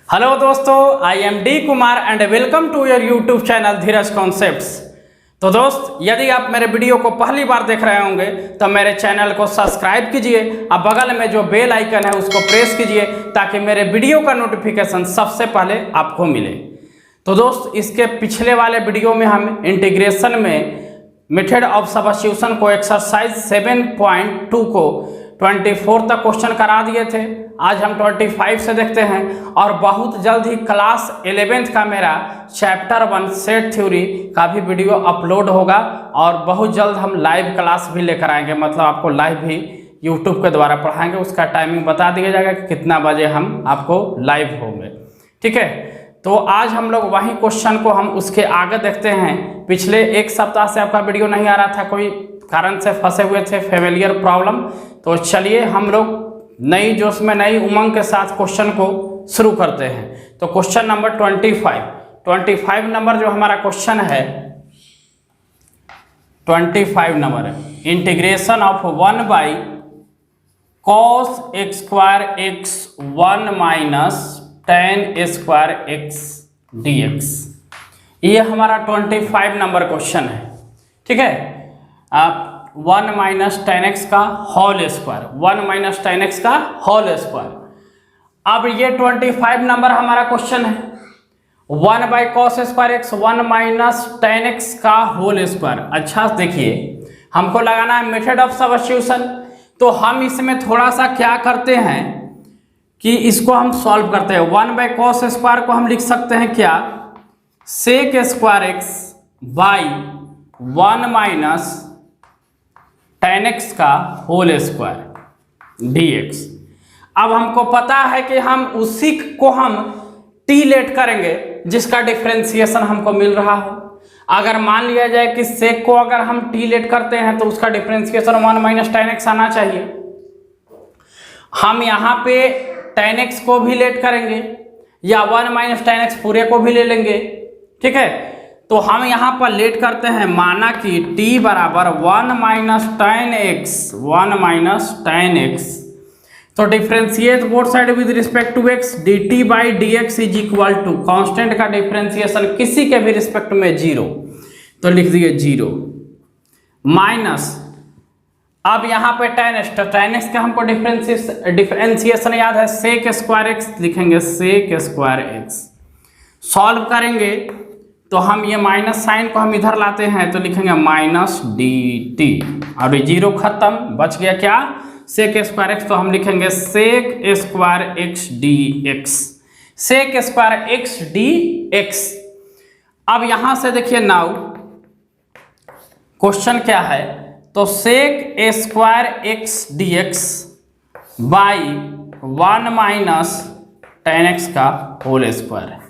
Hello दोस्तों, I am D Kumar and welcome to your YouTube channel Dheeraj Concepts. तो दोस्त, यदि आप मेरे वीडियो को पहली बार देख रहे होंगे तो मेरे चैनल को सब्सक्राइब कीजिए। अब बगल में जो बेल आइकन है उसको प्रेस कीजिए ताकि मेरे वीडियो का नोटिफिकेशन सबसे पहले आपको मिले। तो दोस्त, इसके पिछले वाले वीडियो में हम इंटीग्रेशन में मेथड ऑफ सब्स्टिट्यूशन को एक्सरसाइज 7.2 को 24 तक क्वेश्चन करा दिए थे। आज हम 25 से देखते हैं और बहुत जल्द ही क्लास 11th का मेरा चैप्टर 1 सेट थ्योरी का भी वीडियो अपलोड होगा और बहुत जल्द हम लाइव क्लास भी लेकर आएंगे, मतलब आपको लाइव भी यूट्यूब के द्वारा पढ़ाएंगे। उसका टाइमिंग बता दिया जाएगा कि कितना बजे हम आपको लाइव होंगे, ठीक है। तो आज हम लोग वही क्वेश्चन को हम उसके आगे देखते हैं। पिछले एक सप्ताह से आपका वीडियो नहीं आ रहा था, कोई कारण से फंसे हुए थे, फेमिलियर प्रॉब्लम। तो चलिए हम लोग नई जोश में नई उमंग के साथ क्वेश्चन को शुरू करते हैं। तो क्वेश्चन नंबर 25 नंबर जो हमारा क्वेश्चन है 25 नंबर है, integration of 1 by cos x square x 1 minus tan square x dx। ये हमारा 25 नंबर क्वेश्चन है, ठीक है। आप 1 माइनस टेन एक्स का whole square, 1 minus ten x का होल स्क्वायर। अब ये 25 नंबर हमारा क्वेश्चन है। 1 by cos square X 1 minus ten x का होल स्क्वायर। अच्छा देखिए, हमको लगाना है मेथड ऑफ सब्स्टिट्यूशन। तो हम इसमें थोड़ा सा क्या करते हैं कि इसको हम सॉल्व करते हैं। 1 बाई कॉस स्क्वायर को हम लिख सकते हैं क्या, sec square X by 1 minus ten x का होल स्क्वायर dx। अब हमको पता है कि हम उसी को हम टी लेट करेंगे जिसका डिफरेंशिएशन हमको मिल रहा हो। अगर मान लिया जाए कि सेक को अगर हम टी लेट करते हैं तो उसका डिफरेंशिएशन 1 माइनस टेन एक्स आना चाहिए। हम यहाँ पे टेन एक्स को भी लेट करेंगे या 1 माइनस टेन एक्स पूरे को भी ले लेंगे, ठीक है। तो हम यहाँ पर लेट करते हैं, माना कि t बराबर 1 minus ten x 1 minus ten x. तो differentiate both side with respect to x dt by d x is equal to constant का डिफ्रेंशिएशन किसी के भी रिस्पेक्ट में 0, तो लिख दिए 0 माइनस। अब यहाँ पे टेन एक्स का हमको डिफ्रेंशिएशन याद है, सेक स्क्वायर एक्स लिखेंगे, सेक स्क्वायर एक्स। सॉल्व करेंगे तो हम ये माइनस साइन को हम इधर लाते हैं तो लिखेंगे माइनस डी टी और ये 0 खत्म, बच गया क्या, सेक स्क्वायर एक्स। तो हम लिखेंगे sec square x d x, sec square x d x. अब यहां से देखिए नाउ क्वेश्चन क्या है, तो sec square x d x by 1 minus ten x का होल स्क्वायर है।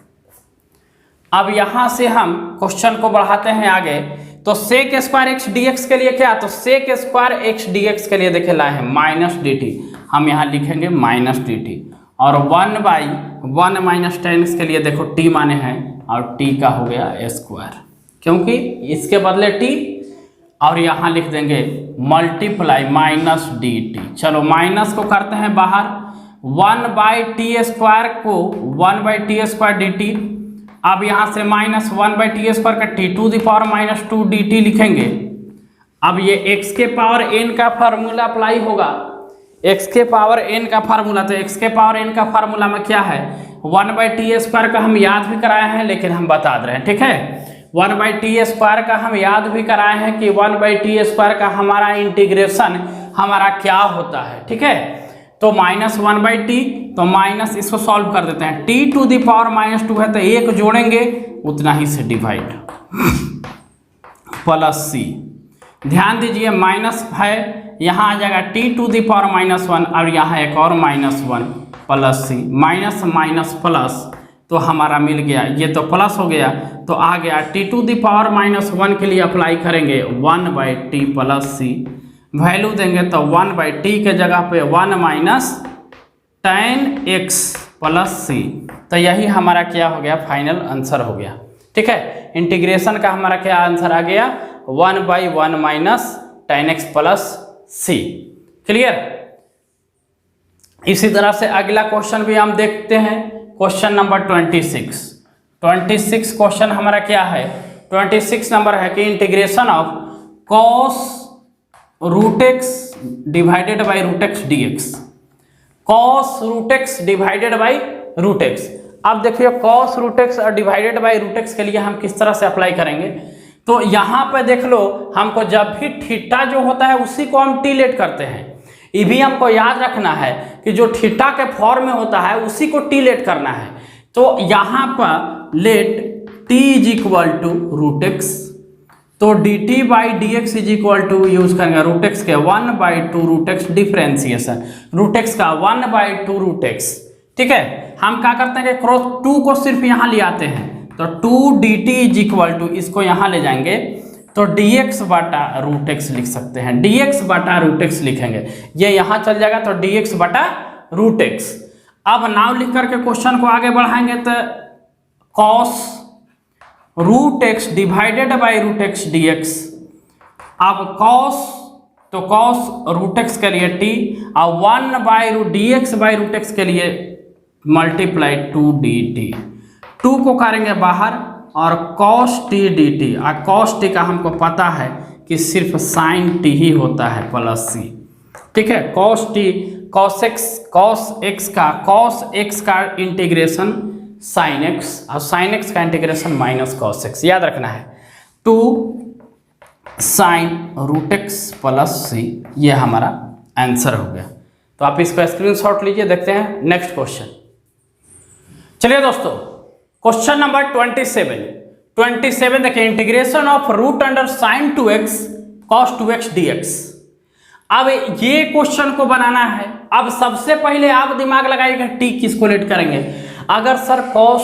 अब यहां से हम क्वेश्चन को बढ़ाते हैं आगे। तो सेक स्क्वायर एक्स डीएक्स के लिए क्या, तो सेक स्क्वायर एक्स डीएक्स के लिए देखिए लाए हैं माइनस डी टी, हम यहां लिखेंगे माइनस डी टी। और 1 बाई 1 माइनस टेन एक्स के लिए देखो टी माने हैं और टी का हो गया स्क्वायर, क्योंकि इसके बदले टी और यहां लिख देंगे मल्टीप्लाई माइनस डी टी। चलो माइनस को करते हैं बाहर, 1 बाई टी स्क्वायर को 1 by t square d t. अब यहां से माइनस 1 बाई टी स्क्वायर का t to the power minus 2 d t लिखेंगे। अब ये x के पावर n का फार्मूला अप्लाई होगा, x के पावर n का फार्मूला। तो x के पावर n का फार्मूला में क्या है, 1 बाई टी स्क्वायर का हम याद भी कराए हैं लेकिन हम बता दे रहे हैं, ठीक है। 1 बाई टी स्क्वायर का हम याद भी कराए हैं कि 1 बाई टी स्क्वायर का हमारा इंटीग्रेशन हमारा क्या होता है, ठीक है। तो माइनस 1 बाई टी, तो माइनस इसको सॉल्व कर देते हैं, t to the power minus 2 है तो एक जोड़ेंगे उतना ही से डिवाइड प्लस सी। ध्यान दीजिए माइनस है, यहाँ आ जाएगा t to the power minus 1 और यहाँ एक और माइनस 1 प्लस सी। माइनस माइनस प्लस तो हमारा मिल गया, ये तो प्लस हो गया तो आ गया t to the power minus 1 के लिए अप्लाई करेंगे 1 by t plus c. Value देंगे तो 1 बाई टी के जगह पे 1 माइनस टेन एक्स प्लस सी। तो यही हमारा क्या हो गया, फाइनल आंसर हो गया, ठीक है। इंटीग्रेशन का हमारा क्या आंसर आ गया, 1 by 1 minus ten x plus c. Clear. इसी तरह से अगला क्वेश्चन भी हम देखते हैं। क्वेश्चन नंबर 26 क्वेश्चन हमारा क्या है, 26 नंबर है कि integration of cos root x divided by root x d x, cos root x divided by root x. अब देखिए कॉस रूट एक्स और डिवाइडेड बाई रूट एक्स के लिए हम किस तरह से अप्लाई करेंगे, तो यहाँ पे देख लो हमको जब भी थीटा जो होता है उसी को हम टी लेट करते हैं। ये भी हमको याद रखना है कि जो थीटा के फॉर्म में होता है उसी को टी लेट करना है। तो यहाँ पर let t is equal to root x, तो d t by d x is equal to use करेंगे रूट एक्स के 1/2 root x differentiation, root x का 1/2 रूट एक्स। ठीक है, हम क्या करते हैं कि क्रॉस 2 को सिर्फ यहाँ ले आते हैं, तो 2 d t is equal to इसको यहाँ ले जाएंगे तो dx बटा रूट एक्स लिख सकते हैं, dx बटा रूट एक्स लिखेंगे, ये यहाँ चल जाएगा तो dx बटा रूट एक्स। अब नाव लिख करके क्वेश्चन को आगे बढ़ाएंगे तो cos root x divided by root x dx। अब cos तो cos रूट एक्स के लिए t और 1/रूट dx बाई रूट एक्स के लिए मल्टीप्लाई 2 dt, 2 को करेंगे बाहर और cos t dt, और cos t का हमको पता है कि सिर्फ sin t ही होता है प्लस c। ठीक है, cos t cos x का इंटीग्रेशन sin x और sin x का इंटीग्रेशन माइनस cos x, याद रखना है 2 sin root x plus c, ये हमारा आंसर हो गया। तो आप इसका स्क्रीनशॉट लीजिए, देखते हैं नेक्स्ट क्वेश्चन। चलिए दोस्तों क्वेश्चन नंबर 27 देखिए, integration of root under sine 2x cos 2x dx। अब ये क्वेश्चन को बनाना है। अब सबसे पहले आप दिमाग लगाइएगा टी किसको लेट करेंगे। अगर सर cos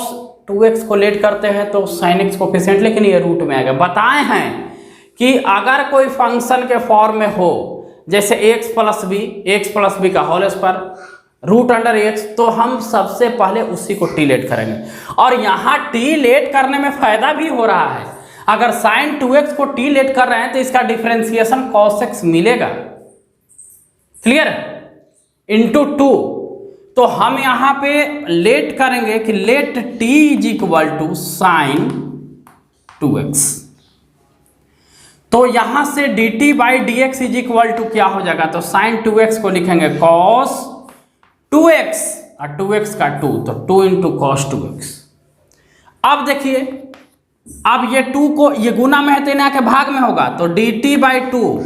2x को लेट करते हैं तो sin x कोफिशिएंट, लेकिन ये रूट में आएगा। बताए हैं कि अगर कोई फंक्शन के फॉर्म में हो जैसे x प्लस बी का whole square root under x, तो हम सबसे पहले उसी को टी लेट करेंगे। और यहाँ टी लेट करने में फायदा भी हो रहा है, अगर साइन 2x को टी लेट कर रहे हैं तो इसका डिफरेंशिएशन cos x मिलेगा, क्लियर, इंटू 2। तो हम यहाँ पे लेट करेंगे कि let t is equal to sine 2x, तो यहाँ से dt by d x is equal to क्या हो जाएगा, तो साइन 2x को लिखेंगे cos 2x और 2x का 2, तो 2 इंटू cos 2x। अब देखिए, अब ये 2 को ये गुना में है तो इन्हें के भाग में होगा, तो dt by 2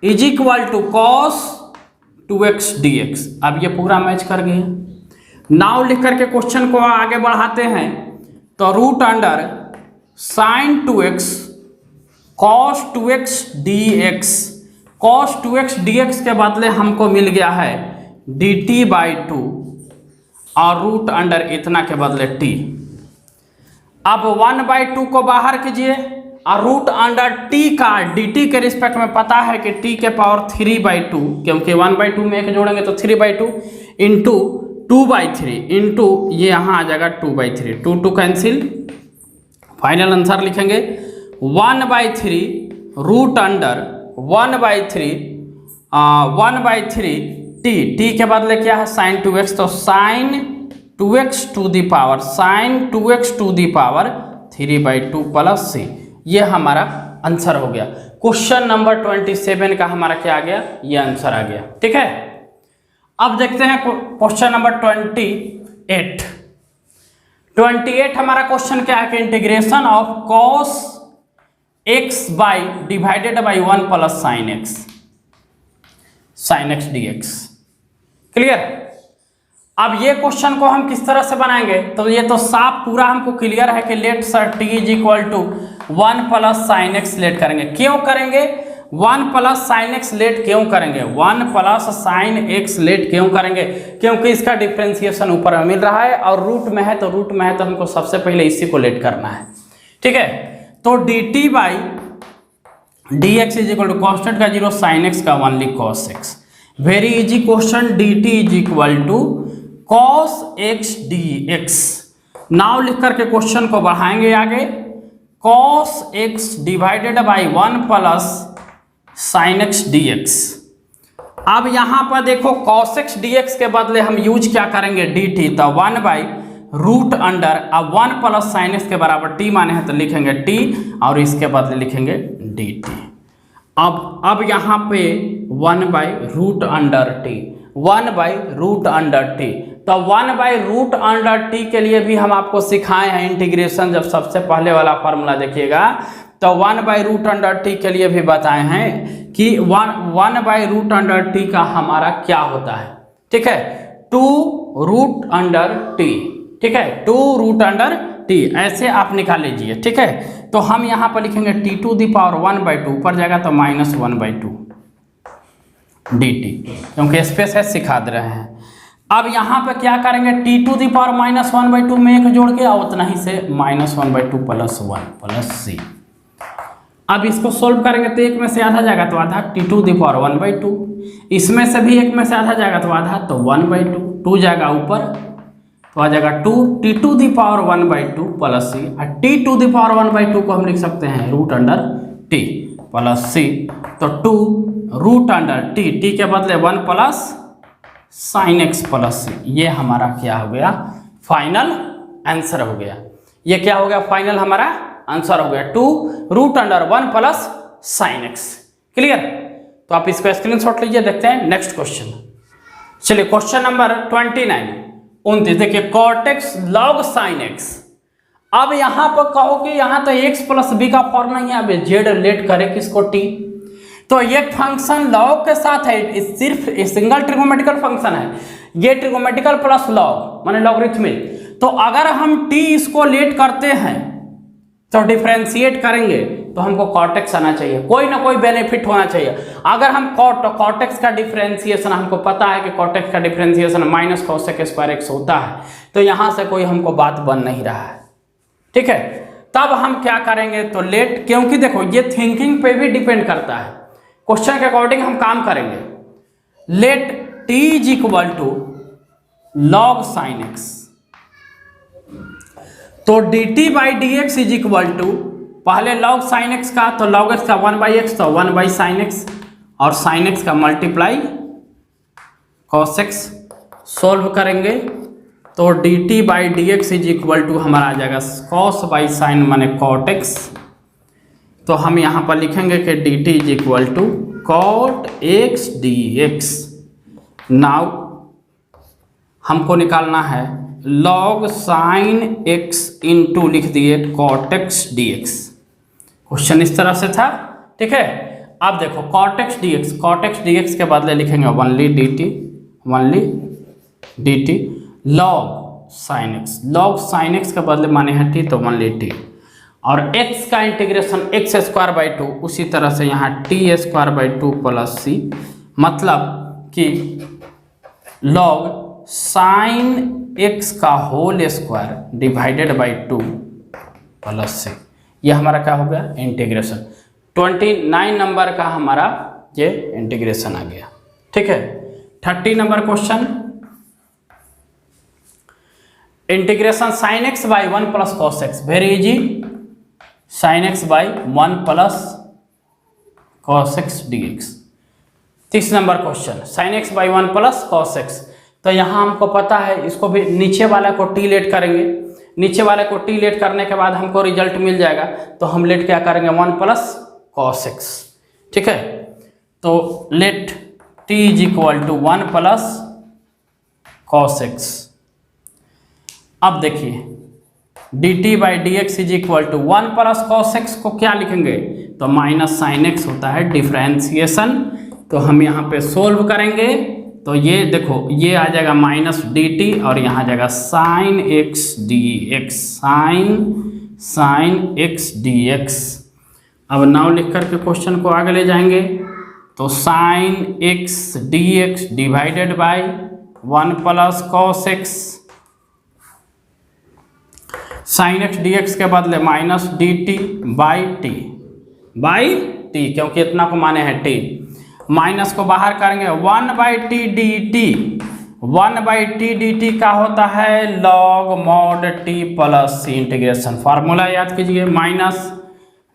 is equal to cos 2x dx। अब ये पूरा मैच कर गया। नाउ लिख करके क्वेश्चन को आगे बढ़ाते हैं, तो root under sine 2x cos 2x dx, cos 2x dx के बदले हमको मिल गया है dt बाई 2 और रूट अंडर इतना के बदले t। अब 1/2 को बाहर कीजिए और रूट अंडर t का dt के रिस्पेक्ट में पता है कि t के पावर 3/2, क्योंकि 1/2 में एक जोड़ेंगे तो 3/2 इंटू 2/3 इंटू ये यहाँ आ जाएगा 2/3, 2 कैंसिल, फाइनल आंसर लिखेंगे 1/3 रूट अंडर 1/3 t के बदले क्या है साइन 2x, तो sine 2x to the power 3/2 plus c, ये हमारा आंसर हो गया। क्वेश्चन नंबर 27 का हमारा क्या आ गया, ये आंसर आ गया। ठीक है, अब देखते हैं क्वेश्चन नंबर 28 हमारा क्वेश्चन क्या है कि integration of cos x by divided by 1 plus sine x dx, clear. अब ये क्वेश्चन को हम किस तरह से बनाएंगे, तो ये तो साफ पूरा हमको क्लियर है कि let sir t is equal to 1 plus sine x let करेंगे। क्यों करेंगे 1 प्लस साइन x लेट, क्यों करेंगे 1 प्लस साइन x लेट क्यों करेंगे, क्योंकि इसका डिफरेंशिएशन ऊपर में मिल रहा है और रूट में है तो हमको सबसे पहले इसी को लेट करना है। ठीक है, तो dt by d x is equal to constant का 0 साइन x का 1 लिख cos x, very easy question, dt is equal to cos x dx। Now लिख करके क्वेश्चन को बढ़ाएंगे आगे, cos x divided by 1 plus sine x dx। अब यहाँ पर देखो cos x dx के बदले हम यूज क्या करेंगे dt, तो 1 बाई रूट अंडर अब 1 प्लस साइन एक्स के बराबर टी माने हैं तो लिखेंगे टी और इसके बदले लिखेंगे डी टी। अब यहाँ पे 1 by root under t, 1 by root under t, तो 1 बाई रूट अंडर टी के लिए भी हम आपको सिखाए हैं इंटीग्रेशन। जब सबसे पहले वाला फार्मूला देखिएगा तो 1 बाई रूट अंडर टी के लिए भी बताए हैं कि 1 बाई रूट अंडर टी का हमारा क्या होता है, ठीक है, 2 रूट अंडर टी, ठीक है, 2 रूट अंडर टी, ऐसे आप निकाल लीजिए, ठीक है। तो हम यहाँ पर लिखेंगे टी टू दी पावर 1/2, ऊपर जाएगा तो -1/2 dt, क्योंकि स्पेस है सिखा दे रहे हैं। अब यहाँ पे क्या करेंगे, टी टू दी पावर -1/2 में एक जोड़ के और उतना ही से -1/2 + 1 + c। अब इसको सोल्व करेंगे तो एक में से आधा जाएगा तो आधा, टी टू दी पावर 1/2, इसमें से भी एक में से आधा जाएगा तो आधा, तो 1/2, 2 जाएगा ऊपर तो आ जाएगा 2, t to the power 1/2 + c, और टी टू दी पावर 1/2 को हम लिख सकते हैं रूट अंडर टी + c, तो 2 रूट अंडर टी, टी के बदले 1 प्लस साइन एक्स + c। ये हमारा क्या हो गया, फाइनल आंसर हो गया। ये क्या हो गया, फाइनल हमारा आंसर हो गया 2 root under 1 plus sine x. Clear, तो आप इसको स्क्रीनशॉट लीजिए, देखते हैं नेक्स्ट क्वेश्चन। चलिए क्वेश्चन नंबर 29 देखिए, cot x log sine x. अब यहाँ पर कहो कि यहाँ तो एक्स प्लस बी का फॉर्मूला ही है, अब जेड रिलेट करे किसको टी, तो ये फंक्शन लॉग के साथ है, सिर्फ सिंगल ट्रिगोमेट्रिकल फंक्शन है, ये ट्रिगोमेट्रिकल प्लस लॉग माने लॉगरिथमिक। तो अगर हम टी इसको लेट करते हैं तो डिफरेंशिएट करेंगे तो हमको कॉट एक्स आना चाहिए, कोई ना कोई बेनिफिट होना चाहिए। अगर हम कॉट एक्स का डिफरेंशिएशन, हमको पता है कि कॉट एक्स का डिफरेंशिएशन -cos² होता है, तो यहाँ से कोई हमको बात बन नहीं रहा है, ठीक है। तब हम क्या करेंगे, तो लेट, क्योंकि देखो ये थिंकिंग पे भी डिपेंड करता है, क्वेश्चन के अकॉर्डिंग हम काम करेंगे। Let t = log sin x, तो dt/dx = पहले log sin x का, तो log x का 1/x, तो 1/sin x, और sin x का मल्टीप्लाई cos x। सोल्व करेंगे तो dt/dx = हमारा आ जाएगा cos/sin माने cot x। तो हम यहाँ पर लिखेंगे कि dt = cot x dx। Now हमको निकालना है log sin x इंटू लिख दिए cot x dx। क्वेश्चन इस तरह से था, ठीक है। अब देखो cot x dx के बदले लिखेंगे only dt log sin x के बदले माने है t, तो ओनली t, और x का इंटीग्रेशन x² 2, उसी तरह से यहाँ t² 2 + c, मतलब कि log sin x का whole square divided by 2 + c। यह हमारा क्या हो गया, इंटीग्रेशन। 29 नंबर का हमारा ये इंटीग्रेशन आ गया, ठीक है। 30 number question, integration sin x by 1 + cos x, very easy, sin x by 1 + cos x dx। 30 number question, sin x by 1 + cos x, तो यहाँ हमको पता है, इसको भी नीचे वाला को टी लेट करेंगे, नीचे वाले को टी लेट करने के बाद हमको रिजल्ट मिल जाएगा, तो हम लेट क्या करेंगे 1 + cos x, ठीक है। तो लेट t = 1 + cos x। अब देखिए dt/dx = 1 + cos x को क्या लिखेंगे, तो -sin x होता है डिफरेंशिएशन, तो हम यहाँ पे सोल्व करेंगे तो ये देखो ये आ जाएगा -dt और यहाँ जाएगा sin x dx, sin x dx। अब नाउ लिख करके क्वेश्चन को आगे ले जाएंगे, तो sin x dx divided by 1 + cos x, sin x dx के बदले -dt/t, क्योंकि इतना को माने हैं t, माइनस को बाहर करेंगे 1/t dt का होता है log mod t + c integration. Formula याद कीजिए,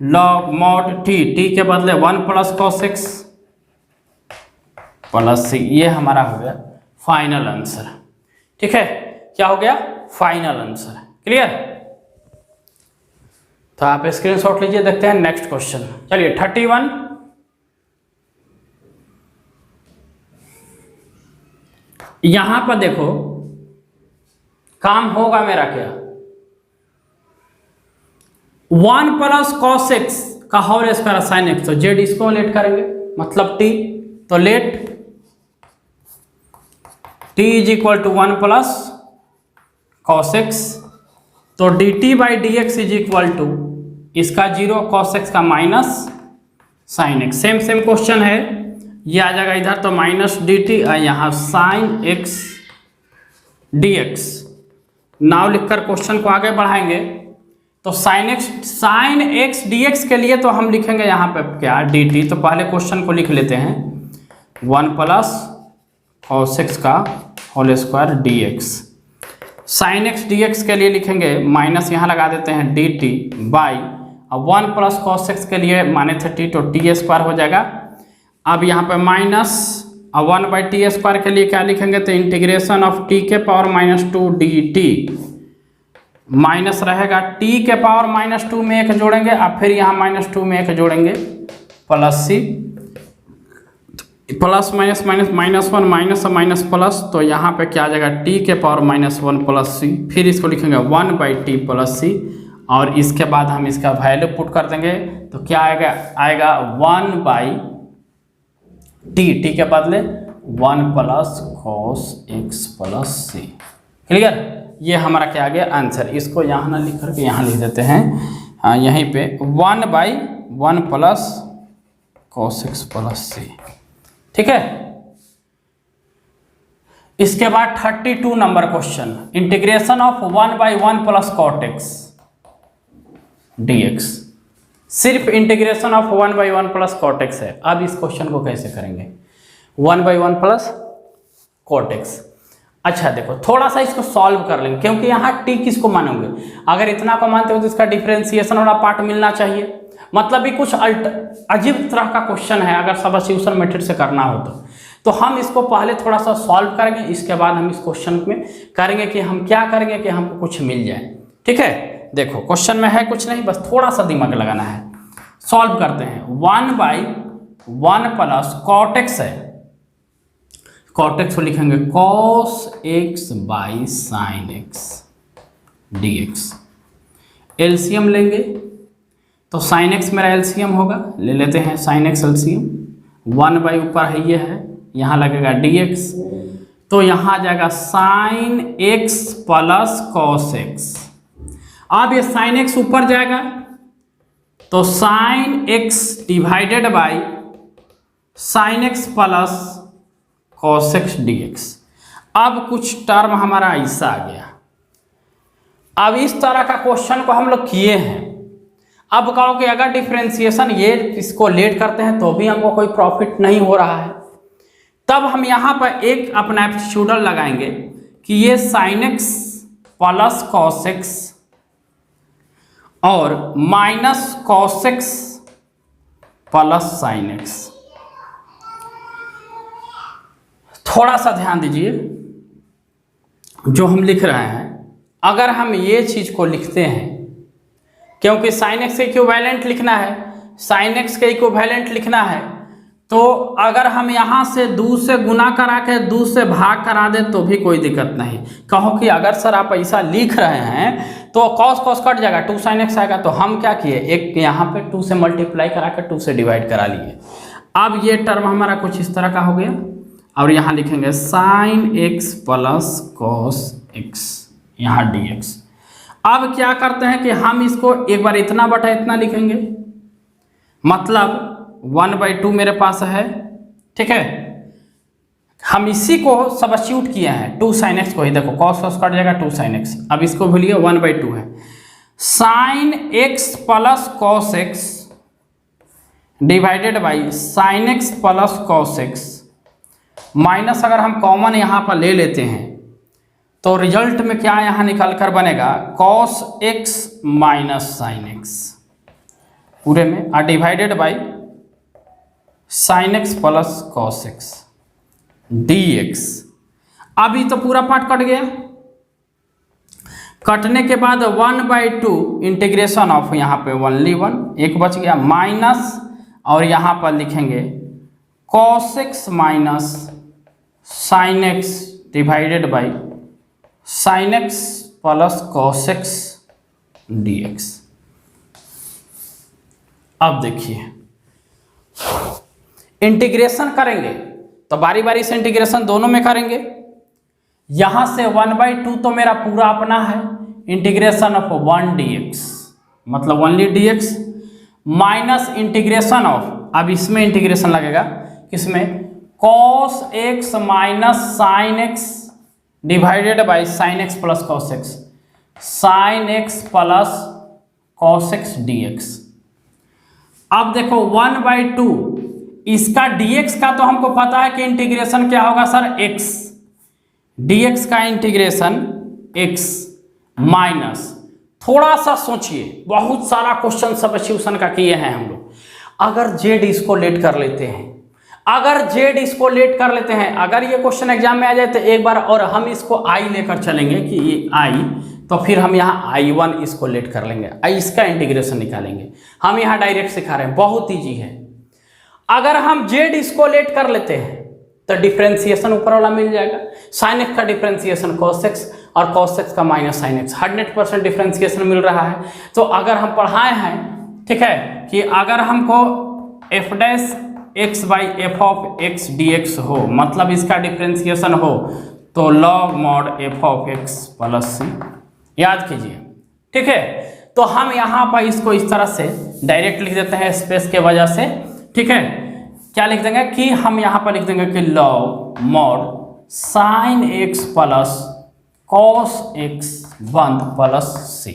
-log mod t के बदले 1 + cos x + c। ये हमारा हो गया फाइनल आंसर, ठीक है। क्या हो गया, फाइनल आंसर। क्लियर? तो आप स्क्रीनशॉट लीजिए, देखते हैं नेक्स्ट क्वेश्चन। चलिए 31, यहां पर देखो काम होगा मेरा क्या, 1 प्लस कॉस एक्स का होल स्क्वायर साइन एक्स, तो जेड इसको लेट करेंगे, मतलब टी, तो let t is equal to 1 plus cos x, तो d t by d x is equal to इसका 0 कॉस एक्स का minus sine x. Same same question है, ये आ जाएगा इधर, तो माइनस डी टी और यहाँ साइन एक्स डी एक्स। नाव लिखकर क्वेश्चन को आगे बढ़ाएंगे, तो साइन एक्स डी एक्स के लिए तो हम लिखेंगे यहाँ पे क्या, डी टी। तो पहले क्वेश्चन को लिख लेते हैं, 1 प्लस कॉस एक्स का whole square d x. Sine x d x के लिए लिखेंगे माइनस, यहाँ लगा देते हैं डी टी बाई, अब 1 प्लस कॉस एक्स के लिए माने थे टी, तो टी स्क्वायर हो जाएगा। अब यहाँ पे माइनस 1 बाई टी स्क्वायर के लिए क्या लिखेंगे, तो इंटीग्रेशन ऑफ टी के पावर -2 डी टी, माइनस रहेगा टी के पावर -2 में 1 जोड़ेंगे, अब फिर यहाँ -2 में 1 जोड़ेंगे, plus C, plus minus minus -1 minus minus plus, तो यहाँ पे क्या आ जाएगा, टी के पावर -1 प्लस सी, फिर इसको लिखेंगे 1 बाई टी प्लस सी, और इसके बाद हम इसका वैल्यू पुट कर देंगे, तो क्या आएगा 1 बाई टी के बदले 1 plus cos x plus c. Clear? ये हमारा क्या आ गया आंसर। इसको यहाँ ना लिख करके यहाँ लिख देते हैं, यहीं पे 1 by 1 plus cos x plus C. ठीक है? इसके बाद 32 number question, integration of 1 by 1 plus cot x d x. सिर्फ integration of 1 by 1 plus cot x है। अब इस क्वेश्चन को कैसे करेंगे, 1 बाई 1 प्लस कॉट एक्स। अच्छा देखो, थोड़ा सा इसको सॉल्व कर लेंगे, क्योंकि यहाँ टी किसको मानोगे, अगर इतना को मानते हो तो इसका डिफरेंशिएशन वाला पार्ट मिलना चाहिए। मतलब भी कुछ अजीब तरह का क्वेश्चन है, अगर सब्स्टिट्यूशन मेथड से करना हो तो हम इसको पहले थोड़ा सा सॉल्व करेंगे, इसके बाद हम इस क्वेश्चन में करेंगे कि हम क्या करेंगे कि हमको कुछ मिल जाए। ठीक है? देखो क्वेश्चन में है कुछ नहीं, बस थोड़ा सा दिमाग लगाना है। सॉल्व करते हैं, 1 बाई 1 प्लस कॉट एक्स है, कॉट एक्स को लिखेंगे cos x by sine x d x. LCM लेंगे तो साइन एक्स मेरा एलसीएम होगा, ले लेते हैं साइन एक्स एलसीएम, 1 बाई ऊपर है ये है, यहाँ लगेगा डी एक्स, तो यहाँ आ जाएगा sine x plus cos x. अब ये साइन एक्स ऊपर जाएगा तो sign x divided by sine x plus cos x d x. अब कुछ टर्म हमारा ऐसा आ गया। अब इस तरह का क्वेश्चन को हम लोग किए हैं। अब कहो कि अगर डिफरेंशिएशन ये इसको लेट करते हैं तो भी हमको कोई प्रॉफिट नहीं हो रहा है, तब हम यहाँ पर एक अपना एप्टीट्यूडल लगाएंगे कि ये sine x plus cos x और minus cos x plus sine x. थोड़ा सा ध्यान दीजिए, जो हम लिख रहे हैं, अगर हम ये चीज को लिखते हैं, क्योंकि साइन एक्स के इक्विवेलेंट लिखना है, साइन एक्स के इक्विवेलेंट लिखना है, तो अगर हम यहाँ से 2 से गुना करा के 2 से भाग करा दे तो भी कोई दिक्कत नहीं। कहो कि अगर सर आप ऐसा लिख रहे हैं तो कॉस कॉस कट जाएगा, 2 साइन एक्स आएगा, तो हम क्या किए, एक यहाँ पे 2 से मल्टीप्लाई करा के 2 से डिवाइड करा लिए। अब ये टर्म हमारा कुछ इस तरह का हो गया, और यहाँ लिखेंगे sine x plus cos x, यहाँ डी एक्स। अब क्या करते हैं कि हम इसको एक बार इतना बटा इतना लिखेंगे, मतलब 1/2 मेरे पास है। ठीक है? हम इसी को सब्स्टिट्यूट किए हैं, 2 साइन एक्स को ही, देखो कॉस कॉस कट जाएगा 2 साइन एक्स। अब इसको भूलिए, 1/2 है, sine x plus cos x divided by sine x plus cos x, minus अगर हम कॉमन यहाँ पर ले लेते हैं तो रिजल्ट में क्या यहाँ निकल कर बनेगा, cos x minus sine x पूरे में, और divided by sine x plus cos x d x. अभी तो पूरा पार्ट कट गया, कटने के बाद 1/2 इंटीग्रेशन ऑफ, यहाँ पे ओनली 1 एक बच गया, माइनस और यहाँ पर लिखेंगे cos x minus sine x divided by sine x plus cos x dx। अब देखिए इंटीग्रेशन करेंगे तो बारी बारी से इंटीग्रेशन दोनों में करेंगे। यहां से 1/2 तो मेरा पूरा अपना है, इंटीग्रेशन ऑफ 1 dx मतलब only dx, minus integration of, अब इसमें इंटीग्रेशन लगेगा किसमें, cos x minus sine x divided by sine x plus cos x, sign x plus cos x dx। अब देखो 1/2 इसका dx का तो हमको पता है कि इंटीग्रेशन क्या होगा सर, x, dx का इंटीग्रेशन x माइनस, थोड़ा सा सोचिए, बहुत सारा क्वेश्चन सब्स्टिट्यूशन का किए हैं हम लोग। अगर z इसको लेट कर लेते हैं, अगर z इसको लेट कर लेते हैं, अगर ये क्वेश्चन एग्जाम में आ जाए तो एक बार और हम इसको i लेकर चलेंगे कि ये i, तो फिर हम यहाँ i1 इसको लेट कर लेंगे, i इसका इंटीग्रेशन निकालेंगे। हम यहाँ डायरेक्ट सिखा रहे हैं, बहुत ईजी है। अगर हम z इसको लेट कर लेते हैं तो डिफ्रेंसिएशन ऊपर वाला मिल जाएगा, साइन एक्स का डिफ्रेंसिएशन cos x और cos x का माइनस साइन एक्स, 100% डिफ्रेंसिएशन मिल रहा है। तो अगर हम पढ़ाए हैं, ठीक है, कि अगर हमको f dash x by F of x dx हो, मतलब इसका डिफ्रेंसिएशन हो, तो log mod f of x plus c, याद कीजिए, ठीक है। तो हम यहाँ पर इसको इस तरह से डायरेक्ट लिख देते हैं स्पेस के वजह से, ठीक है। क्या लिख देंगे कि हम यहाँ पर लिख देंगे कि log mod sine x plus cos x बंद प्लस सी,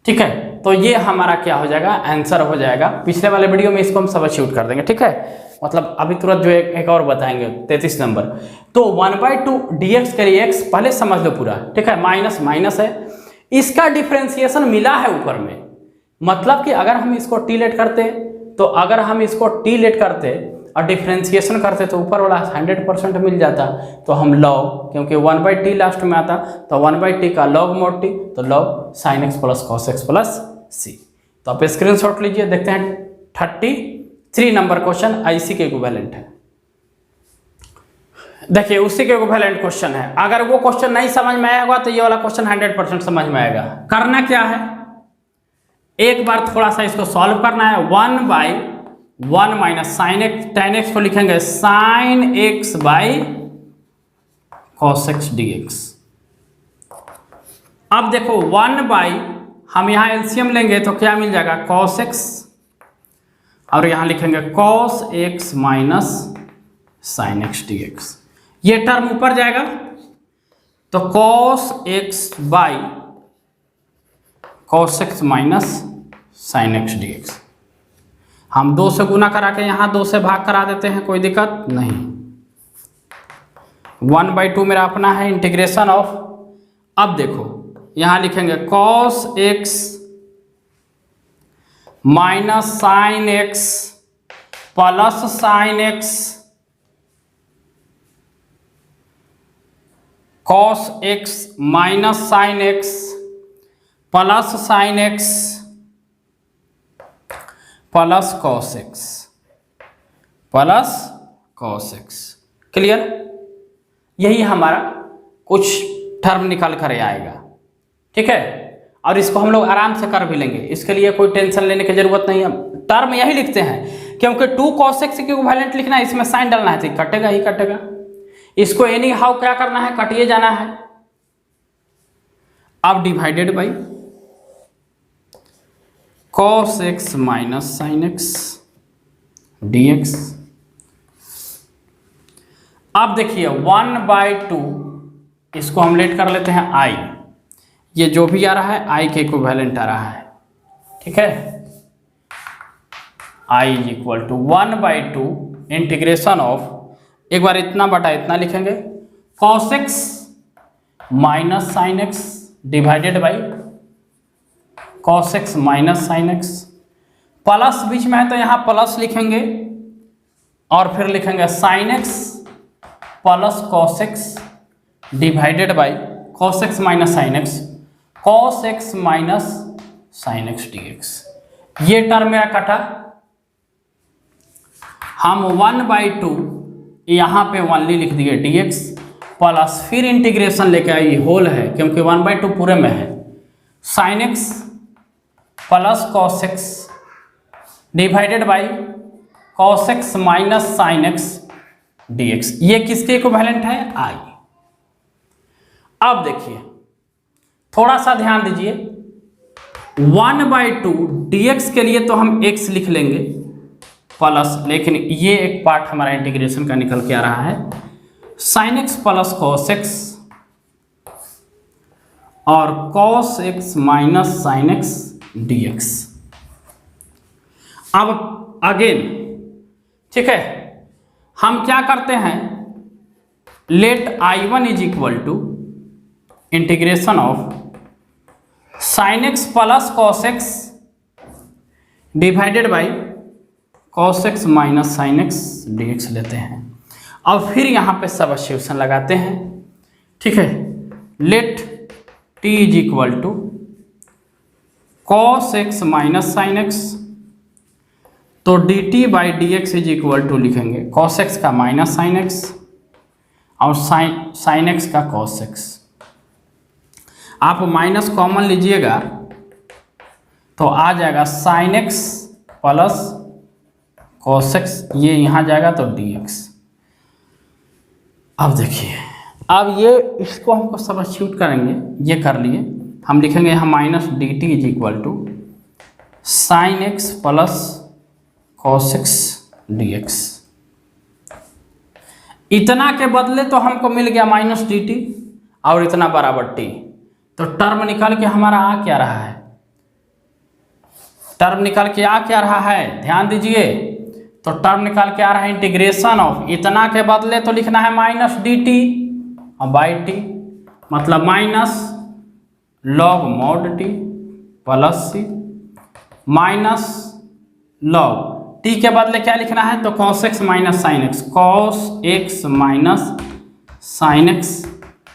ठीक है। तो ये हमारा क्या हो जाएगा, आंसर हो जाएगा। पिछले वाले वीडियो में इसको हम सब्स्टिट्यूट कर देंगे, ठीक है। मतलब अभी तुरंत जो एक और बताएंगे 33 नंबर। तो 1/2 dx करिए x, पहले समझ लो पूरा, ठीक है। माइनस माइनस है, इसका डिफ्रेंसिएशन मिला है ऊपर में, मतलब कि अगर हम इसको टी लेट करते, तो अगर हम इसको टी लेट करते और डिफ्रेंसिएशन करते तो ऊपर वाला 100% मिल जाता। तो हम लॉग, क्योंकि 1/t लास्ट में आता, तो 1/t का लॉग मोड टी, तो log sine x plus cos x plus सी। तो आप स्क्रीनशॉट लीजिए, देखते हैं 33 नंबर क्वेश्चन इसी के इक्विवेलेंट है। देखिए उसी के इक्विवेलेंट क्वेश्चन है। अगर वो क्वेश्चन नहीं समझ में आएगा तो ये वाला क्वेश्चन 100% समझ में आएगा। करना क्या है, एक बार थोड़ा सा इसको सॉल्व करना है। 1/1 minus sine x, ten x को लिखेंगे sine x by cos x dx। अब देखो 1/, हम यहाँ एलसीएम लेंगे तो क्या मिल जाएगा, कॉस एक्स, और यहाँ लिखेंगे cos x minus sine x dx। ये टर्म ऊपर जाएगा तो cos x by cos x minus sine x dx। हम 2 से गुना करा के यहाँ 2 से भाग करा देते हैं, कोई दिक्कत नहीं। 1/2 मेरा अपना है, इंटीग्रेशन ऑफ, अब देखो यहाँ लिखेंगे cos x minus sine x plus sine x, cos x minus sine x plus sine x plus cos x plus cos x. Clear, यही हमारा कुछ टर्म निकल कर आएगा, ठीक है। और इसको हम लोग आराम से कर भी लेंगे, इसके लिए कोई टेंशन लेने की जरूरत नहीं है। टर्म यही लिखते हैं, क्योंकि 2 cos x के इक्विवेलेंट लिखना है, इसमें साइन डालना है तो कटेगा ही कटेगा। इसको एनी हाउ क्या करना है, कटिए जाना है। अब divided by cos x minus sine x dx। अब देखिए 1/2 इसको हम लेट कर लेते हैं i, ये जो भी आ रहा है i के इक्विवेलेंट आ रहा है, ठीक है। i equal to 1/2 integration of, एक बार इतना बटा इतना लिखेंगे, cos x minus sine x divided by cos x minus sine x, plus बीच में है तो यहाँ प्लस लिखेंगे और फिर लिखेंगे sine x plus cos x divided by cos x minus sine x. cos x minus sine x d x. ये टर्म मेरा कटा, हम 1/2 यहाँ पे ओनली लिख दिए dx प्लस फिर इंटीग्रेशन लेके आए, ये होल है क्योंकि 1/2 पूरे में है, sine x plus cos x divided by cos x minus sine x d x. ये किसके इक्विवेलेंट है? आई। अब देखिए थोड़ा सा ध्यान दीजिए, 1/2 dx के लिए तो हम x लिख लेंगे प्लस, लेकिन ये एक पार्ट हमारा इंटीग्रेशन का निकल के आ रहा है, sine x plus cos x और cos x minus sine x d x. अब अगेन ठीक है, हम क्या करते हैं, let I1 is equal to integration of sine x plus cos x divided by cos x minus sine x d x लेते हैं और फिर यहाँ पे सब्स्टिट्यूशन लगाते हैं। ठीक है, let t is equal to cos x minus sine x, तो dt by d x is equal to लिखेंगे कॉस एक्स का माइनस साइन एक्स और साइन एक्स का कॉस एक्स। आप माइनस कॉमन लीजिएगा तो आ जाएगा sine x plus cos x, ये यहाँ जाएगा तो डी एक्स। अब देखिए, अब ये इसको हमको सब्स्टिट्यूट करेंगे, ये कर लिए, हम लिखेंगे यहाँ minus d t is equal to sine x plus cos x d x. इतना के बदले तो हमको मिल गया माइनस डी टी और इतना बराबर टी, तो टर्म निकल के हमारा आ क्या रहा है, टर्म निकल के आ क्या रहा है, ध्यान दीजिए, तो टर्म निकाल के आ रहा है इंटीग्रेशन ऑफ, इतना के बदले तो लिखना है माइनस डी टी और बाई टी, मतलब minus log mod t plus सी माइनस लॉग टी के बदले क्या लिखना है, तो cos x minus sine x, cos x minus sine x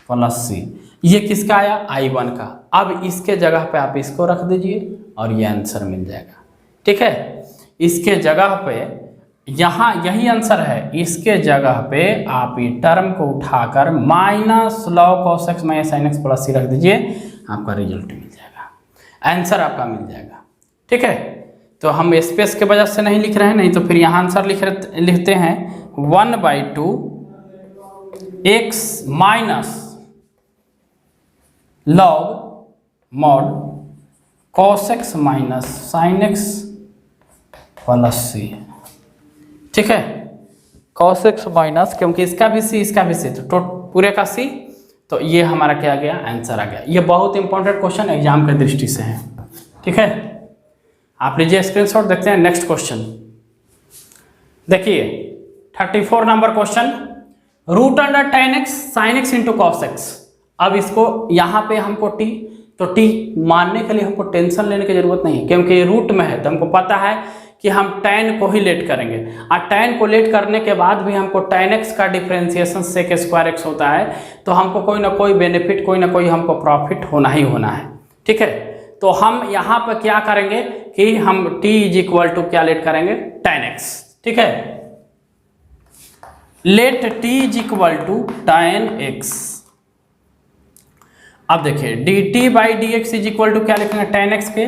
plus C. ये किसका आया? I1 का। अब इसके जगह पे आप इसको रख दीजिए और ये आंसर मिल जाएगा। ठीक है, इसके जगह पे यहाँ यही आंसर है, इसके जगह पे आप ये टर्म को उठाकर minus log cos x minus sine x plus C रख दीजिए, आपका रिजल्ट मिल जाएगा, आंसर आपका मिल जाएगा। ठीक है, तो हम स्पेस के वजह से नहीं लिख रहे हैं, नहीं तो फिर यहाँ आंसर लिखते हैं 1/2 x minus log mod cos x minus sine x plus C. ठीक है, कॉस एक्स माइनस, क्योंकि इसका भी सी इसका भी सी, तो पूरे का सी, तो ये हमारा क्या आ गया, आंसर आ गया। ये बहुत इंपॉर्टेंट क्वेश्चन एग्जाम के दृष्टि से है। ठीक है, आप लीजिए स्क्रीनशॉट, देखते हैं नेक्स्ट क्वेश्चन। देखिए 34 number question, root under tan x sin x into cos x. अब इसको यहाँ पे हमको t, तो t मानने के लिए हमको टेंशन लेने की जरूरत नहीं है, क्योंकि ये रूट में है तो हमको पता है कि हम tan को ही लेट करेंगे, और tan को लेट करने के बाद भी हमको tan x का डिफ्रेंसिएशन sec स्क्वायर x होता है, तो हमको कोई ना कोई बेनिफिट, कोई ना कोई हमको प्रॉफिट होना ही होना है। ठीक है, तो हम यहाँ पर क्या करेंगे कि हम t इज इक्वल टू क्या लेट करेंगे, tan x। ठीक है, let t is equal to tan x। अब देखिए dt by d x is equal to क्या लिखेंगे, tan x के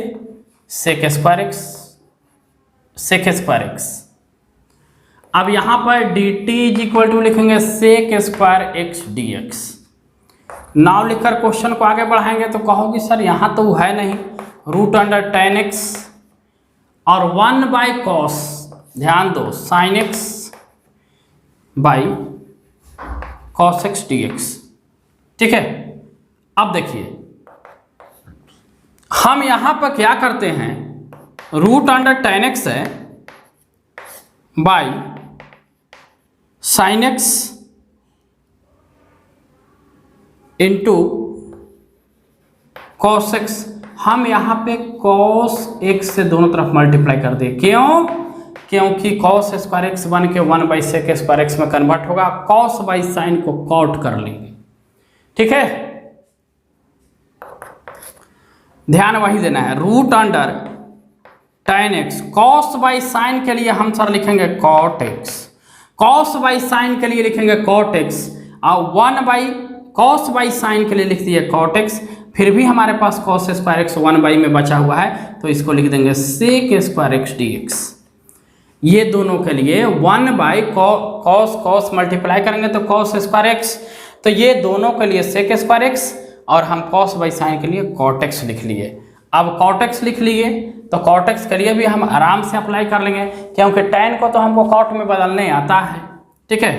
sec square x, sec square x। अब यहाँ पर dt इज इक्वल टू लिखेंगे sec square x dx। Now लिखकर क्वेश्चन को आगे बढ़ाएंगे तो कहोगे सर यहाँ तो है नहीं, रूट अंडर tan x और 1/cos, ध्यान दो, sin x by cos x dx। ठीक है, अब देखिए हम यहां पर क्या करते हैं, रूट अंडर tan x है by sin x into cos x। हम यहां पे cos x से दोनों तरफ मल्टीप्लाई कर दे, क्यों? क्योंकि cos स्क्वायर x बन के 1/sec स्क्वायर x में कन्वर्ट होगा, cos बाई साइन को कॉट कर लेंगे। ठीक है, ध्यान वही देना है, root under tan x, cos by sine के लिए हम सर लिखेंगे cot x, cos by sine के लिए लिखेंगे cot x, और 1 बाई कॉस बाई साइन के लिए लिख दिए cot x, फिर भी हमारे पास कॉस स्क्वायर x 1 बाई में बचा हुआ है तो इसको लिख देंगे sec स्क्वायर x dx। ये दोनों के लिए 1 बाई कॉस मल्टीप्लाई करेंगे तो कॉस स्क्वायर x, तो ये दोनों के लिए sec स्क्वायर x, और हम कॉस बाई साइन के लिए cot x लिख लिए। अब cot x लिख लिए तो cot x के लिए भी हम आराम से अप्लाई कर लेंगे क्योंकि tan को तो हमको cot में बदलने आता है, ठीक है।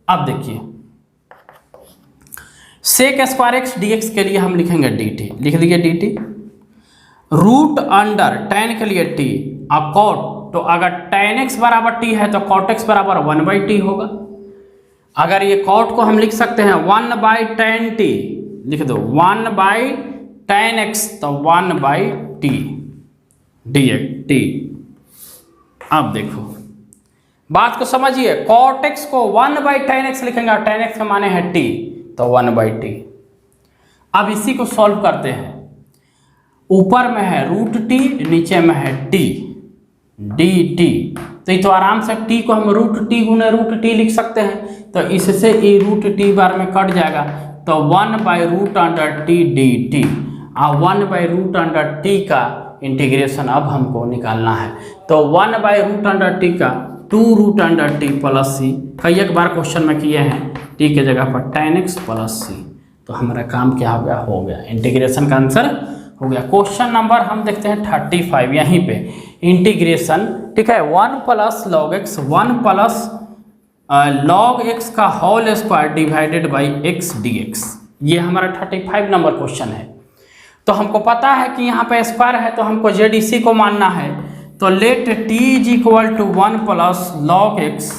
अब देखिए sec स्क्वायर x dx के लिए हम लिखेंगे dt, लिख दिए dt, रूट अंडर tan के लिए t, अब cot, तो अगर tan x बराबर t है तो cot x बराबर 1 बाई टी होगा। अगर ये cot को हम लिख सकते हैं 1 बाई tan t, लिख दो 1 बाई tan x, तो 1 बाई टी dx t। अब देखो बात को समझिए, cot x को 1 बाई tan x लिखेंगे और tan x का माने है t, तो 1 बाई टी। अब इसी को सॉल्व करते हैं, ऊपर में है रूट टी, नीचे में है टी डी टी, तो ये तो आराम से टी को हम रूट टी गुने रूट टी लिख सकते हैं, तो इससे ये रूट टी बार में कट जाएगा, तो 1 by root under t d t, और 1 बाई रूट अंडर टी का इंटीग्रेशन अब हमको निकालना है, तो 1 बाई रूट अंडर टी का 2 रूट अंडर टी प्लस सी, कई एक बार क्वेश्चन में किए हैं, टी के जगह पर tan x प्लस सी, तो हमारा काम क्या हो गया, इंटीग्रेशन का आंसर हो गया। क्वेश्चन नंबर हम देखते हैं 35, यहीं पे इंटीग्रेशन, ठीक है, 1 plus log x 1 plus log x का whole square divided by x d x, ये हमारा 35 नंबर क्वेश्चन है। तो हमको पता है कि यहाँ पे स्क्वायर है तो हमको जेड इसी को मानना है, तो let t is equal to 1 plus log x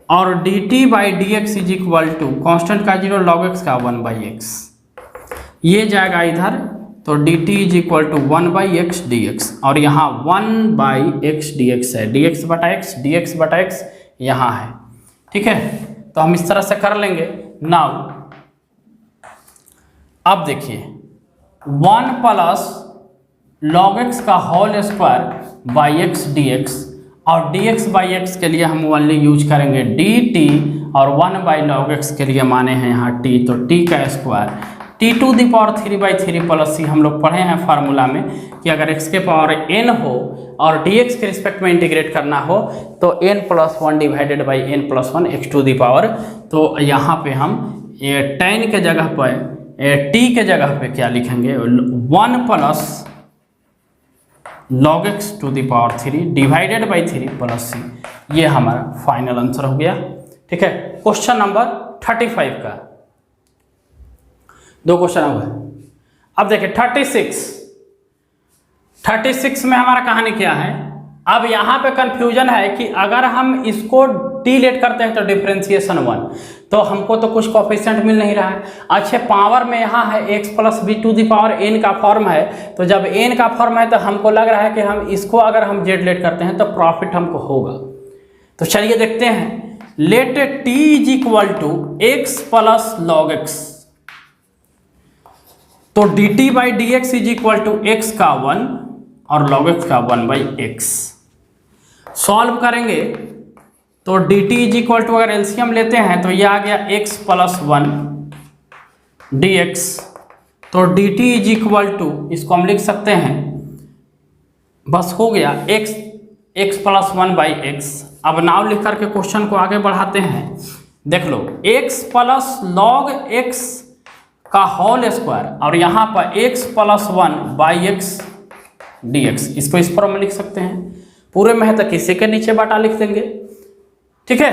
और d t by d x is equal to constant का 0 लॉग एक्स का 1 बाई एक्स, ये जाएगा इधर, तो d t is equal to 1 by x d x, और यहाँ 1 बाई एक्स डी एक्स है, डी एक्स बटा एक्स यहाँ है, ठीक है। तो हम इस तरह से कर लेंगे। नाउ अब देखिए 1 प्लस लॉग एक्स का whole square by x d x, और डी एक्स बाई एक्स के लिए हम ओनली यूज करेंगे डी टी, और 1 बाई लॉग एक्स के लिए माने हैं यहाँ टी, तो टी का square T to the power 3/3 plus C, हम लोग पढ़े हैं फार्मूला में कि अगर x के पावर n हो और dx के रिस्पेक्ट में इंटीग्रेट करना हो तो n plus 1 divided by n plus 1 x to the power, तो यहाँ पे हम ये tan के जगह पर t के जगह पे क्या लिखेंगे, 1 plus log x to the power 3 divided by 3 plus C, ये हमारा फाइनल आंसर हो गया, ठीक है। क्वेश्चन नंबर 35 का 2 क्वेश्चन हो गए। अब देखिए 36 में हमारा कहानी क्या है, अब यहाँ पे कंफ्यूजन है कि अगर हम इसको टी लेट करते हैं तो डिफरेंशिएशन 1, तो हमको तो कुछ कोफिशिएंट मिल नहीं रहा है। अच्छे पावर में यहाँ है x plus b to the power n का फॉर्म है, तो जब n का फॉर्म है तो हमको लग रहा है कि हम इसको अगर हम जेड लेट करते हैं तो प्रॉफिट हमको होगा। तो चलिए देखते हैं, let t is equal to x plus log x, तो d t by d x is equal to x का 1 और log x का 1 बाई एक्स। सॉल्व करेंगे तो d t is equal to, अगर एलसीएम लेते हैं तो ये आ गया x प्लस 1 डी एक्स, तो d t is equal to, इसको हम लिख सकते हैं, बस हो गया x प्लस 1 बाई एक्स। अब नाव लिख करके क्वेश्चन को आगे बढ़ाते हैं। देख लो x प्लस लॉग x का होल स्क्वायर और यहाँ पर x plus 1 by x d x, इसको इस फॉर्म में लिख सकते हैं, पूरे में है तो किसी के नीचे बटा लिख देंगे, ठीक है।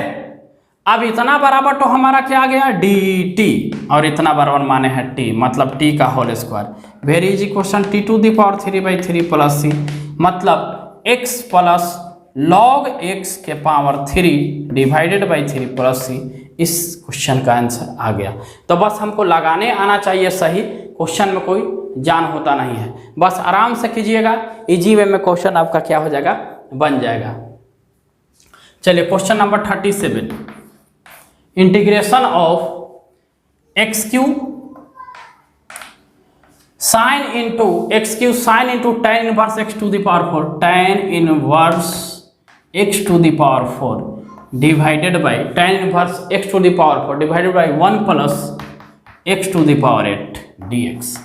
अब इतना बराबर तो हमारा क्या आ गया डी टी, और इतना बराबर माने है टी, मतलब टी का whole square, very easy question, T to the power 3/3 plus C, मतलब x प्लस लॉग x के power 3 divided by 3 plus C, इस क्वेश्चन का आंसर आ गया। तो बस हमको लगाने आना चाहिए सही, क्वेश्चन में कोई जान होता नहीं है, बस आराम से कीजिएगा, इजी वे में क्वेश्चन आपका क्या हो जाएगा, बन जाएगा। चलिए question number 37, integration of x cube sine into x cube sine into tan inverse x to the power 4, tan inverse x to the power 4 divided by tan inverse x to the power 4 divided by 1 plus x to the power 8 dx।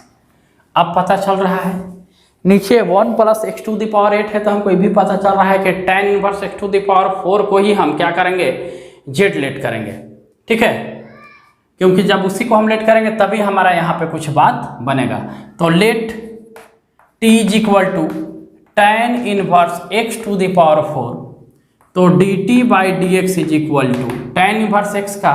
अब पता चल रहा है नीचे 1 plus x to the power 8 है, तो हमको ये भी पता चल रहा है कि tan inverse x to the power 4 को ही हम क्या करेंगे, जेड लेट करेंगे। ठीक है, क्योंकि जब उसी को हम लेट करेंगे तभी हमारा यहाँ पे कुछ बात बनेगा। तो let t is equal to tan inverse x to the power 4, तो dt by d x is equal to tan inverse x का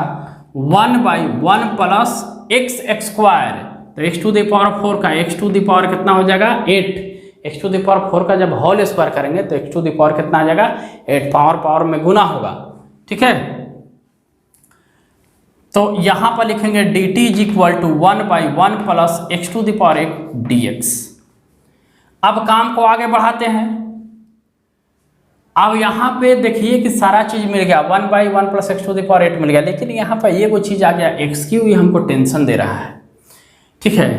1 बाई 1 प्लस एक्स स्क्वायर, तो एक्स टू द पावर 4 का एक्स टू द पावर कितना हो जाएगा 8, x to the power 4 का जब whole square करेंगे तो एक्स टू द पावर कितना आ जाएगा 8, पावर में गुना होगा। ठीक है, तो यहां पर लिखेंगे dt is equal to 1 by 1 plus x to the power 8 dx। अब काम को आगे बढ़ाते हैं। अब यहाँ पे देखिए कि सारा चीज मिल गया, 1 by 1 plus x to the power 8 मिल गया, लेकिन यहाँ पर ये कोई चीज आ गया एक्स क्यू, ये हमको टेंशन दे रहा है। ठीक है,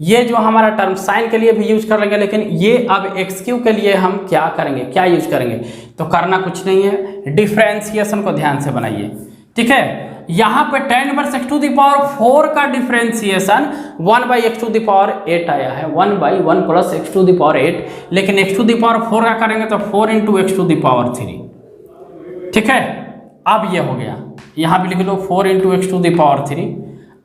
ये जो हमारा टर्म साइन के लिए भी यूज कर लेंगे, लेकिन ये अब एक्स क्यू के लिए हम क्या करेंगे, क्या यूज करेंगे, तो करना कुछ नहीं है, डिफरेंशिएशन को ध्यान से बनाइए। ठीक है, यहाँ पे tan inverse x to the power 4 का differentiation 1 by x to the power 8 आया है, 1 by 1 plus x to the power 8, लेकिन एक्स टू द पावर 4 का करेंगे तो 4 into x to the power 3। ठीक है, अब ये हो गया, यहाँ पे लिख लो 4 into x to the power 3।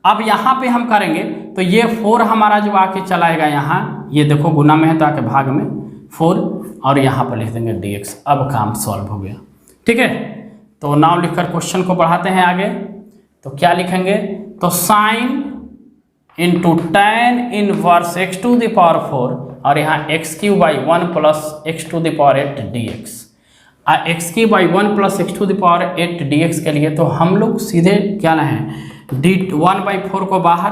अब यहाँ पे हम करेंगे तो ये 4 हमारा जो आके चलाएगा यहाँ, ये देखो गुना में है तो आके भाग में 4, और यहाँ पर लिख देंगे dx। अब काम सॉल्व हो गया। ठीक है, तो नाम लिखकर क्वेश्चन को बढ़ाते हैं आगे। तो क्या लिखेंगे, तो sine into tan inverse x to the power 4, और यहाँ x cube by 1 plus x to the power 8 dx। X cube by 1 plus x to the power 8 dx के लिए तो हम लोग सीधे क्या ना है, डी 1 बाई 4 को बाहर,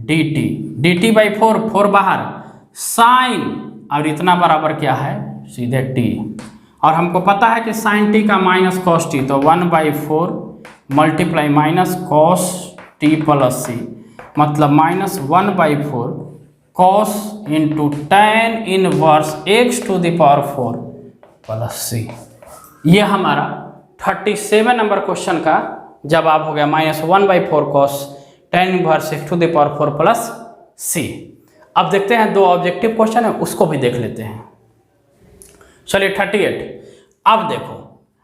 dt बाई 4 बाहर, साइन और इतना बराबर क्या है सीधे t, और हमको पता है कि साइन t का माइनस कॉस t, तो 1 by 4 multiply minus cos t plus c, मतलब minus 1 by 4 cos into tan inverse x to the power 4 plus c। ये हमारा 37 नंबर क्वेश्चन का जवाब हो गया, minus 1 by 4 cos tan inverse x to the power 4 plus c। अब देखते हैं दो ऑब्जेक्टिव क्वेश्चन है, उसको भी देख लेते हैं। चलिए 38। अब देखो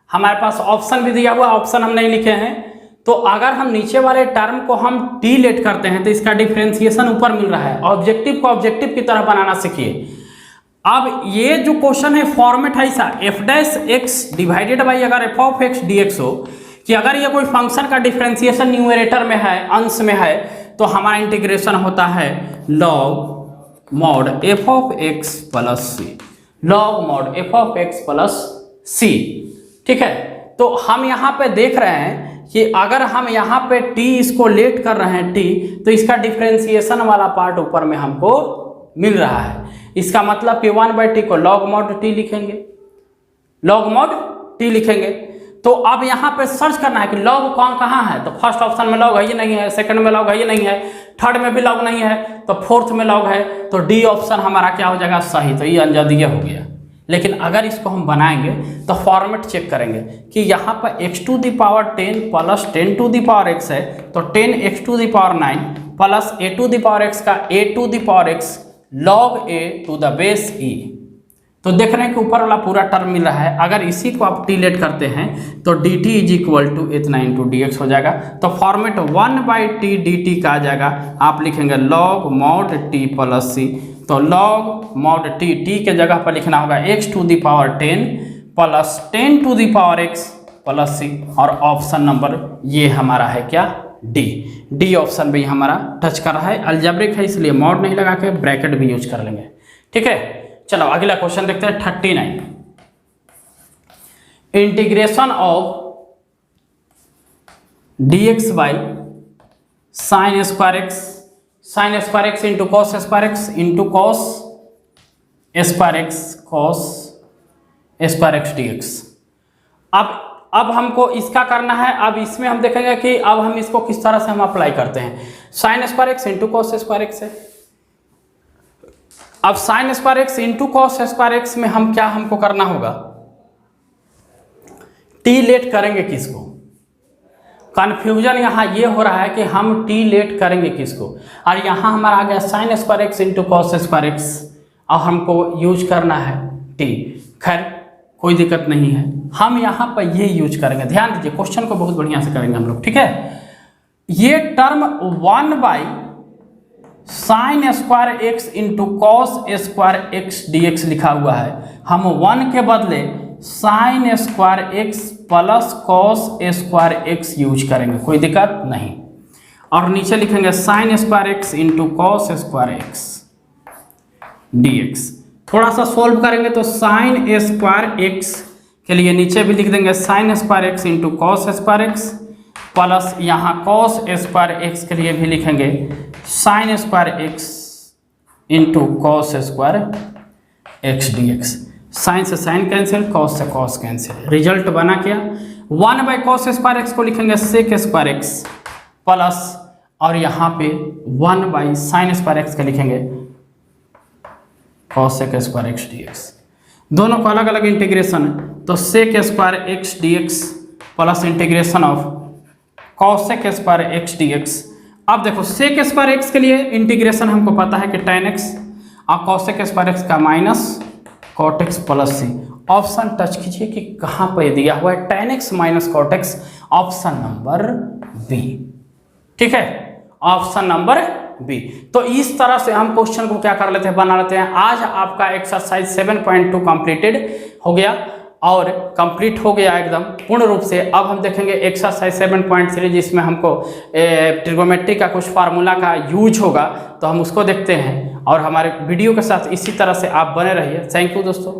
हमारे पास ऑप्शन भी दिया हुआ, ऑप्शन हम नहीं लिखे हैं, तो अगर हम नीचे वाले टर्म को हम टी लेट करते हैं तो इसका डिफरेंशिएशन ऊपर मिल रहा है। ऑब्जेक्टिव को ऑब्जेक्टिव की तरह बनाना सीखिए। अब ये जो क्वेश्चन है फॉर्मेट है ऐसा, F dash x divided by अगर F of x d x हो, कि अगर ये कोई फंक्शन का डिफरेंशिएशन न्यूमरेटर में है, अंश में है, तो हमारा इंटीग्रेशन होता है log mod F of x plus C, log mod F of x plus C. ठीक है, तो हम यहाँ पे देख रहे हैं कि अगर हम यहाँ पे t इसको लेट कर रहे हैं t, तो इसका डिफरेंशिएशन वाला पार्ट ऊपर में हमको मिल रहा है। इसका मतलब कि 1 बाई टी को लॉग मॉड टी लिखेंगे, लॉग मॉड टी लिखेंगे। तो अब यहाँ पे सर्च करना है कि लॉग कौन कहाँ है, तो फर्स्ट ऑप्शन में लॉग है, ये नहीं है, सेकंड में लॉग है, ये नहीं है, थर्ड में भी लॉग नहीं है, तो फोर्थ में लॉग है, तो डी ऑप्शन हमारा क्या हो जाएगा सही। तो ये अंजदीय हो गया। लेकिन अगर इसको हम बनाएंगे तो फॉर्मेट चेक करेंगे कि यहाँ पर x to the power 10 plus 10 to the power x है, तो 10 x to the power 9 plus a to the power x का a to the power x log a to the base e। तो देख रहे हैं कि ऊपर वाला पूरा टर्म मिल रहा है। अगर इसी को आप टी लेट करते हैं तो dt इज इक्वल टू इतना इंटू डी एक्स हो जाएगा। तो format 1 by T d T का आ जाएगा, आप लिखेंगे log मॉड टी प्लस सी। तो log मॉड टी, टी के जगह पर लिखना होगा x to the power 10 plus 10 to the power x plus C. और ऑप्शन नंबर ये हमारा है क्या डी, डी ऑप्शन भी हमारा टच कर रहा है। अलजेब्रिक है इसलिए मॉड नहीं लगा के ब्रैकेट भी यूज कर लेंगे। ठीक है, चलो अगला क्वेश्चन देखते हैं 39। Integration of dx by sine square x, sign square x into cos square x into cos square x, cos square x dx। अब हमको इसका करना है। अब इसमें हम देखेंगे कि अब हम इसको किस तरह से हम अप्लाई करते हैं। Sign square x into cos square x है, अब sign square x into cos square x में हम क्या हमको करना होगा, टी लेट करेंगे किसको। कंफ्यूजन यहाँ ये हो रहा है कि हम टी लेट करेंगे किसको, और यहाँ हमारा आ गया sign square x into cos square x, और हमको यूज करना है टी। खैर कोई दिक्कत नहीं है, हम यहाँ पर ये यूज करेंगे। ध्यान दीजिए, क्वेश्चन को बहुत बढ़िया से करेंगे हम लोग, ठीक है। ये term 1 by sine square x into cos square x dx लिखा हुआ है, हम 1 के बदले sign square x plus cos square x use करेंगे, कोई दिक्कत नहीं। और नीचे लिखेंगे sine square x into cos square x dx। थोड़ा सा सोल्व करेंगे तो साइन स्क्वायर एक्स के लिए नीचे भी लिख देंगे sine square x into cos square x, plus यहाँ कॉस स्क्वायर एक्स के लिए भी लिखेंगे sine square x into cos square x dx। Sine से साइन कैंसिल, कॉस से कॉस कैंसिल, रिजल्ट बना क्या, 1 बाई कॉस स्क्वायर एक्स को लिखेंगे सेक स्क्वायर एक्स प्लस, और यहाँ पे 1 बाई साइन स्क्वायर एक्स के लिखेंगे cosec square x dx। दोनों को अलग अलग इंटीग्रेशन, तो sec square x dx plus integration of cosec square x dx। अब देखो सेक स्क्वायर एक्स के लिए इंटीग्रेशन हमको पता है कि tan x, और कॉस सेक स्क्वायर एक्स का minus cot x plus c. Option touch कीजिए कि कहाँ पर दिया हुआ है, tan x minus cot x, option number B, ठीक है, ऑप्शन नंबर बी। तो इस तरह से हम क्वेश्चन को क्या कर लेते हैं, बना लेते हैं। आज आपका एक्सरसाइज 7.2 कंप्लीटेड हो गया और कंप्लीट हो गया एकदम पूर्ण रूप से। अब हम देखेंगे एक्सरसाइज 7.3 जिसमें हमको ट्रिगोमेट्री का कुछ फार्मूला का यूज होगा, तो हम उसको देखते हैं। और हमारे वीडियो के साथ इसी तरह से आप बने रहिए। थैंक यू दोस्तों।